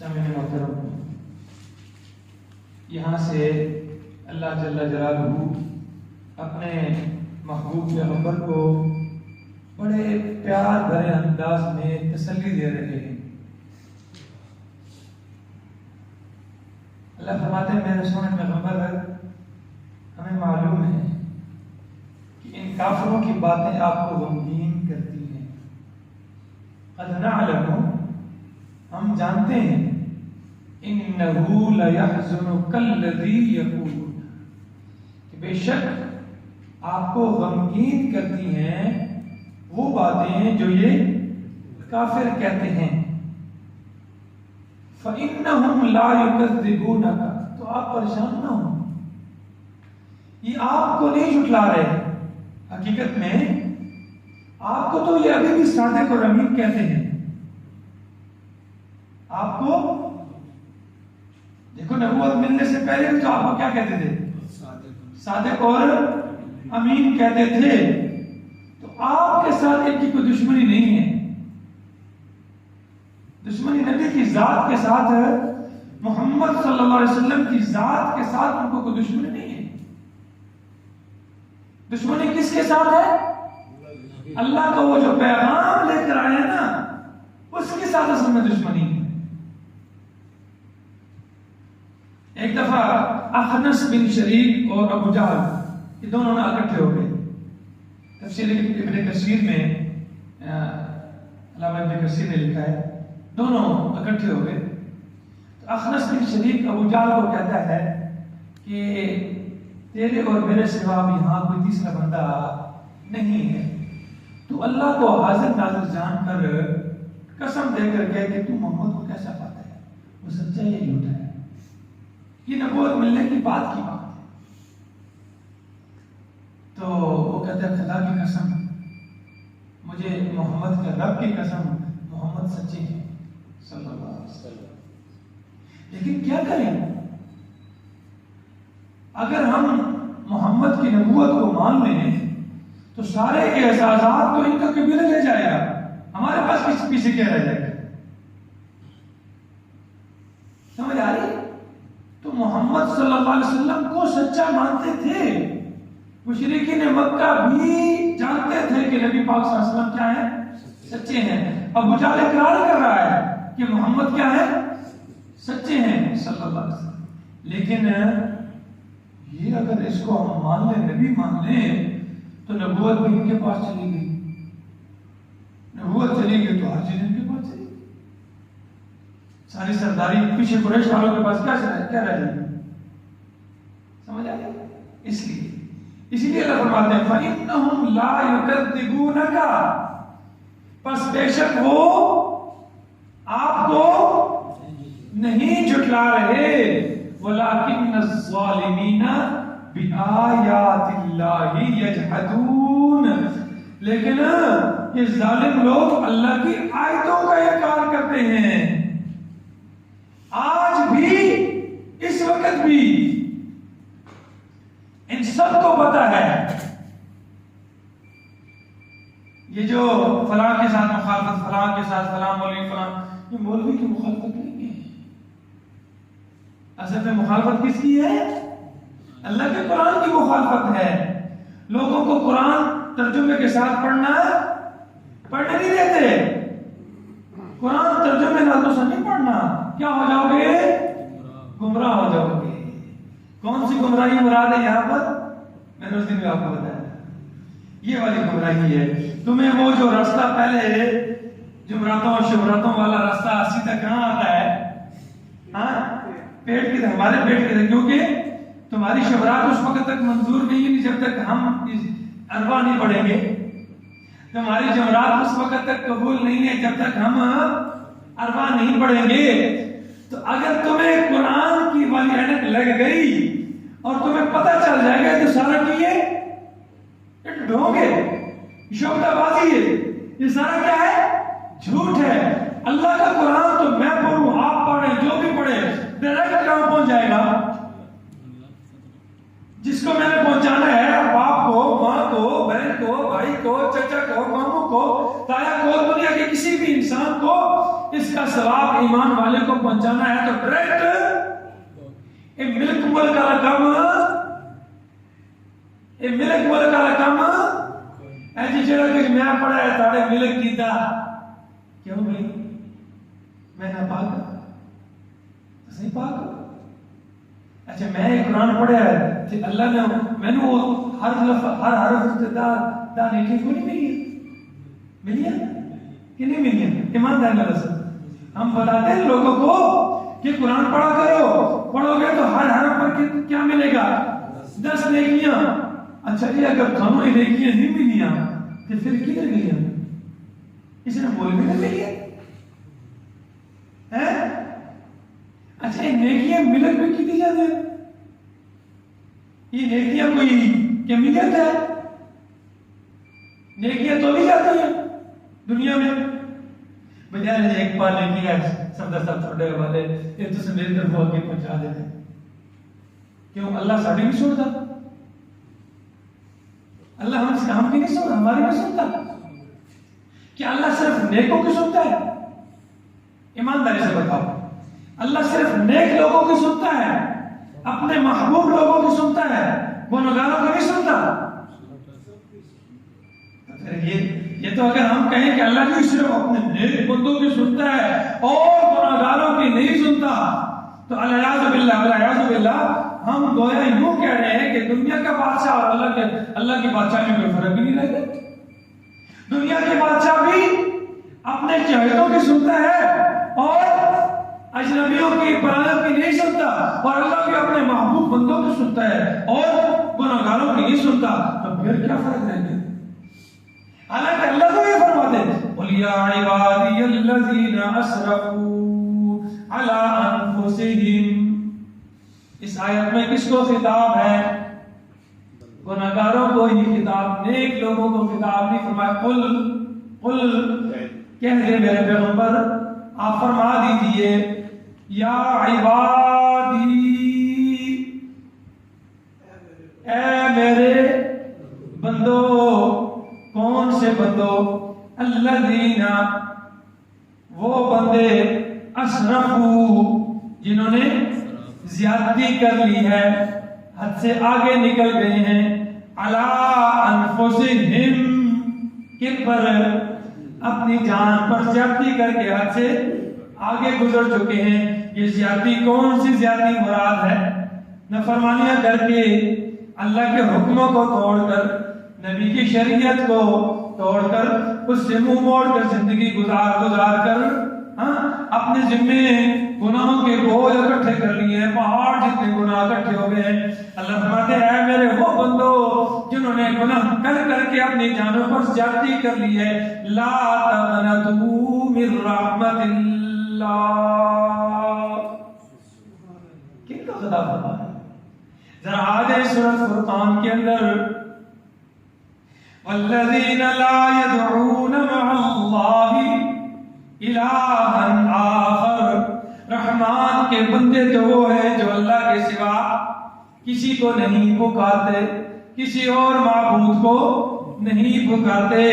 سامعین محترم، یہاں سے اللہ جل جلالہ اپنے محبوب پیغمبر کو بڑے پیار بھرے انداز میں تسلی دے رہے ہیں۔ اللہ فرماتے ہیں میرے سونے پیغمبر، ہمیں معلوم ہے کہ ان کافروں کی باتیں آپ کو غمگین کرتی ہیں۔ قد نعلم، ہم جانتے ہیں، انہو لیحزنک الذی یقولون، کہ بے شک آپ کو غمگین کرتی ہیں وہ باتیں جو یہ کافر کہتے ہیں۔ فإنہم لا یکذبونک، تو آپ پریشان نہ ہوں، یہ آپ کو نہیں جھٹلا رہے، حقیقت میں آپ کو تو یہ ابھی بھی صادق اور امین کہتے ہیں۔ آپ کو دیکھو، نبوت ملنے سے پہلے بھی تو آپ کو کیا کہتے تھے؟ صادق اور امین کہتے تھے۔ تو آپ کے ساتھ ان کی کوئی دشمنی نہیں ہے، دشمنی نبی کی ذات کے ساتھ ہے، محمد صلی اللہ علیہ وسلم کی ذات کے ساتھ ان کو کوئی دشمنی نہیں ہے۔ دشمنی کس کے ساتھ ہے؟ اللہ کا وہ جو پیغام لے کر آئے ہیں نا، اس کے ساتھ اصل میں دشمنی ہے۔ ایک دفعہ اخنس بن شریک اور ابو جہل، یہ دونوں نے اکٹھے ہو گئے۔ تفسیر ابن کثیر میں علامہ ابن کثیر نے لکھا ہے دونوں اکٹھے ہو گئے۔ تو اخنس بن شریک ابو جہل کو کہتا ہے کہ تیرے اور میرے سوا اب یہاں کوئی تیسرا بندہ نہیں ہے، تو اللہ کو حاضر ناظر جان کر قسم دے کر کہ تو محمد کو کیسا پاتا ہے، وہ سچا ہے یا جھوٹا ہے؟ یہ نبوت ملنے کی بات ہے۔ تو وہ کہتا ہے خدا کی قسم، مجھے محمد کا رب کی قسم، محمد سچے ہیں صلی اللہ علیہ وسلم۔ لیکن کیا کریں، اگر ہم محمد کی نبوت کو مان لیں تو سارے اعزازات تو ان کا قبیلہ لے جائے گا، ہمارے پاس کسی پیچھے کیا رہ جائے گا؟ سمجھ آ رہی؟ تو محمد صلی اللہ علیہ وسلم کو سچا مانتے تھے، مشرکین مکہ بھی جانتے تھے کہ نبی پاک صلی اللہ علیہ وسلم کیا ہیں؟ سچے ہیں۔ ابو جہل اقرار کر رہا ہے کہ محمد کیا ہے؟ سچے ہیں صلی اللہ علیہ وسلم۔ لیکن یہ اگر اس کو ہم مان لیں، نبی مان لیں، تو نبوت بھی ان کے پاس چلی گئی، نبوت چلی گئی تو ہر چیز ان کے پاس چلی گئی، ساری سرداری پیچھے قریش والوں کے پاس کیا رہ جائے گی؟ سمجھ آ گیا؟ اس لیے اللہ فرماتے ہیں فَإِنَّهُمْ لَا يُكَذِّبُونَكَ، پس بے شک وہ آپ کو نہیں جھٹلا رہے، وَلَكِنَّ الظَّالِمِينَ بِآيَاتِ اللَّهِ يَجْحَدُونَ، لیکن یہ ظالم لوگ اللہ کی آیتوں کا انکار کرتے ہیں۔ آج بھی، اس وقت بھی ان سب کو پتا ہے یہ جو فلاں کے ساتھ مخالفت، فلاں کے ساتھ فلاں مولوی، فلاں، یہ مولوی کی مخالفت نہیں ہے، اصل میں مخالفت کس کی ہے؟ اللہ کے قرآن کی مخالفت ہے۔ لوگوں کو قرآن ترجمے کے ساتھ پڑھنے نہیں دیتے، قرآن ترجمے نازوں سے نہیں پڑھنا، کیا ہو جاؤ گے؟ گمراہ ہو جاؤ گے۔ کون سی گمراہی مراد ہے یہاں پر؟ میں نے اس دن بھی آپ کو بتایا، یہ والی گمراہی ہے۔ تمہیں وہ جو راستہ پہلے جمراتوں اور شبراتوں والا راستہ سیدھا کہاں آتا ہے؟ ہاں، پیٹ کی، ہمارے پیٹ کی، کیونکہ تمہاری شبرات اس وقت تک منظور نہیں جب تک ہم اربع نہیں پڑھیں گے، تمہاری جمرات اس وقت تک قبول نہیں ہے جب تک ہم اربع نہیں پڑھیں گے۔ تو اگر تمہیں قرآن کی والی اینک لگ گئی اور تمہیں پتہ چل جائے گا تو سارا کیے ڈھونگے، شعبہ بازی ہے، یہ سارا کیا ہے؟ جھوٹ ہے۔ اللہ کا قرآن تو میں پڑھوں، آپ پڑھیں، جو بھی پڑھے، ڈائریکٹ کہاں پہنچ جائے گا؟ جس کو میں نے پہنچانا ہے، باپ کو، ماں کو، بہن کو، بھائی کو، چچا کو، ماموں کو، تایا کو، دنیا کے کسی بھی انسان کو اس کا کا ثواب ایمان والے کو پہنچانا ہے تو ڈائریکٹ ملک ملک کا کام ملک ملک کا کام ایسی جگہ کہ میں پڑھا ہے تاڑے ملک کیتا کیوں بھائی میں نہ پاک صحیح پاک اچھا میں قرآن پڑھا ہے کہ اللہ نے میں نے وہ ہر حرف دا نیکی کو نہیں ملی ہے کہ نہیں ملی ہے ایمانداری اللہ سے ہم بتاتے ہیں لوگوں کو کہ قرآن پڑھا کرو پڑھو گے تو ہر حرف پر کیا ملے گا 10 نیکیاں اچھا یہ اگر کاموں نیکیاں نہیں ملیاں تو پھر کدھر گئی اس نے بول بھی نہیں ملی ہے اچھا یہ نیکیاں ملک میں کی دی جاتی ہیں یہ نیکیاں کوئی کمیت ہے نیکیاں تو نہیں جاتی ہیں دنیا میں بجائے ایک بار نیکی ہے سب چھوٹے والے یہ تو سے میری طرف آگے پہنچا دیتے کیوں اللہ ساڑھی بھی چھوڑتا اللہ ہم کی نہیں سنتا ہماری بھی سنتا کیا اللہ صرف نیکوں کی سنتا ہے ایمانداری سے بتاؤ اللہ صرف نیک لوگوں کی سنتا ہے اپنے محبوب لوگوں کی سنتا ہے گنہگاروں کو نہیں سنتا یہ تو اگر ہم کہیں کہ اللہ کی صرف اپنے نیک بندوں کی سنتا ہے اور گنہگاروں کی نہیں سنتا تو الیاذ باللہ ہم گویا یوں کہہ رہے ہیں کہ دنیا کا بادشاہ اور اللہ کی بادشاہ میں کوئی فرق نہیں رہتا دنیا کے بادشاہ بھی اپنے چہتوں کی سنتا ہے اور اجنبیوں کی پرانوں کی نہیں سنتا اور اللہ بھی اپنے محبوب بندوں کی سنتا ہے اور گنہگاروں کی نہیں سنتا تو پھر کیا فرق رہ گیا حالانکہ اللہ تو یہ فرماتے ہیں قُلْ يَا عِبَادِيَ الَّذِينَ أَسْرَفُوا عَلَىٰ أَنفُسِهِمْ اس آیت میں کس کو خطاب ہے گنہگاروں کو ہی خطاب نیک لوگوں کو خطاب نہیں فرمایا قل کہہ دے میرے پیغمبر آپ فرما دیجئے یا عبادی اے میرے بندو کون سے بندو الذین وہ بندے اسرفو جنہوں نے زیادتی کر لی ہے حد سے آگے نکل گئے ہیں علی انفسہم کن پر اپنی جان پر زیادتی کر کے حد سے آگے گزر چکے ہیں یہ زیادتی کون سی زیادتی مراد ہے نافرمانیاں کر کے اللہ کے حکموں کو توڑ کر نبی کی شریعت کو توڑ کر اس سے منہ موڑ کر زندگی گزار کر اپنے ذمے گناہوں کے بوجھ اکٹھے کر لیے ہیں پہاڑ جتنے گناہ اکٹھے ہو گئے ہیں اللہ فرماتے ہیں اے میرے وہ بندو جنہوں نے گناہ کر کے اپنی جانوں پر زیادتی کر لی ہے لا تقنطوا من رحمت اللہ کن کا خطاب فرما ہے ذرا آ جائے سورۃ فرقان کے اندر والذین لا يدعون مع اللہ الہا آخر رحمان کے بندے تو وہ ہیں جو اللہ کے سوا کسی کو نہیں پکارتے کسی اور معبود کو نہیں پکارتے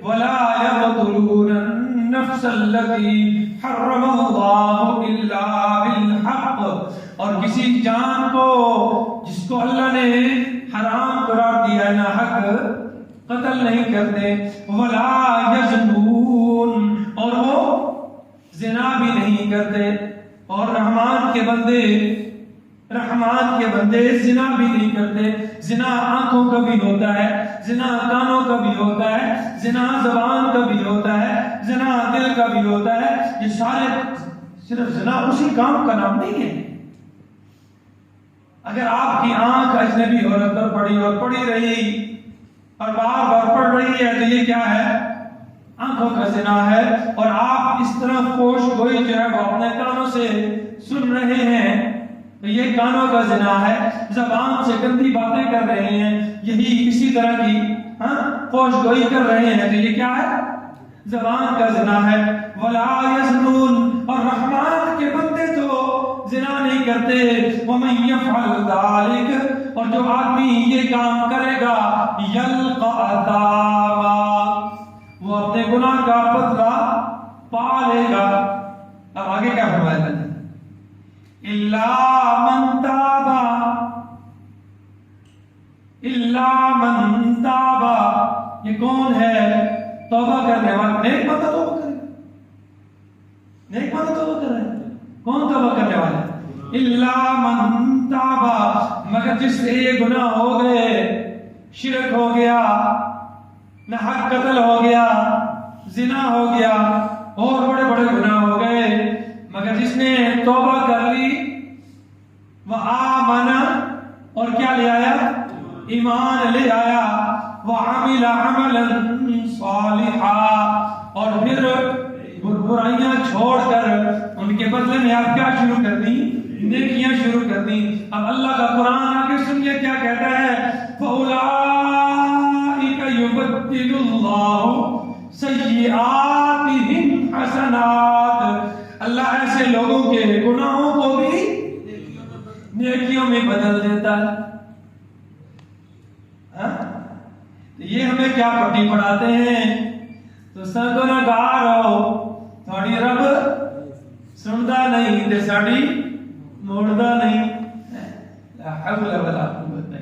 ولا يقتلون النفس التي حرم اللہ الا بالحق اور کسی جان کو جس کو اللہ نے حرام قرار دیا نہ حق قتل نہیں کرتے ولا یزنون اور وہ زنا بھی نہیں کرتے اور رحمان کے بندے زنا بھی نہیں کرتے زنا آنکھوں کا بھی ہوتا ہے زنا کانوں کا بھی ہوتا ہے زنا زبان کا بھی ہوتا ہے زنا دل کا بھی ہوتا ہے یہ سارے صرف زنا اسی کام کا نام نہیں ہے اگر آپ کی آنکھ اجنبی عورت پر پڑی اور پڑی رہی اور بار بار پڑھ رہی ہے تو یہ کیا ہے آنکھوں کا زنا ہے اور آپ اس طرح فوش گوئی جو ہے وہ اپنے کانوں سے سن رہے ہیں تو یہ کانوں کا زنا ہے زبان سے گندی باتیں کر رہے ہیں یہی اسی طرح کی فوش گوئی کر رہے ہیں تو یہ کیا ہے زبان کا زنا ہے ولا یزنون اور رحمان کے بندے تو زنا نہیں کرتے ومن یفعل ذلک اور جو آدمی یہ کام کرے گا یلقى اثاما وہ اپنے گناہ کا بدلہ پا لے گا آگے کیا فرمایا اللہ نے؟ الا من تابا، الا من تابا، یہ کون ہے؟ توبہ کرنے والا، نیک بندہ توبہ کرے، نیک بندہ توبہ کر رہا ہے، کون توبہ کرنے والا ہے؟ الا من تابا، مگر جس سے یہ گناہ ہو گئے، شرک ہو گیا، ناحق قتل ہو گیا، زنا ہو گیا، اور بڑے بڑے گناہ ہو گئے، مگر جس نے توبہ کر لی، وآمن، اور کیا لے آیا؟ ایمان لے آیا، وعمل عملا صالحا، اور پھر برائیاں چھوڑ کر ان کے بدلے میں آپ کیا شروع کر دی؟ نیکیاں شروع کر دی۔ اب اللہ کا قرآن آگے سنیے کیا کہتا ہے؟ فَأُولَٰئِكَ يُبَدِّلُ اللَّهُ سَيِّئَاتِهِمْ حَسَنَاتٍ، اللہ ایسے لوگوں کے گناہوں کو بھی نیکیوں میں بدل دیتا ہے۔ یہ ہمیں کیا پٹی پڑھاتے ہیں؟ تو گناہگار ہو، تھوڑی رب سندا نہیں تے ساڈی موڑدا نہیں، لا حول ولا قوت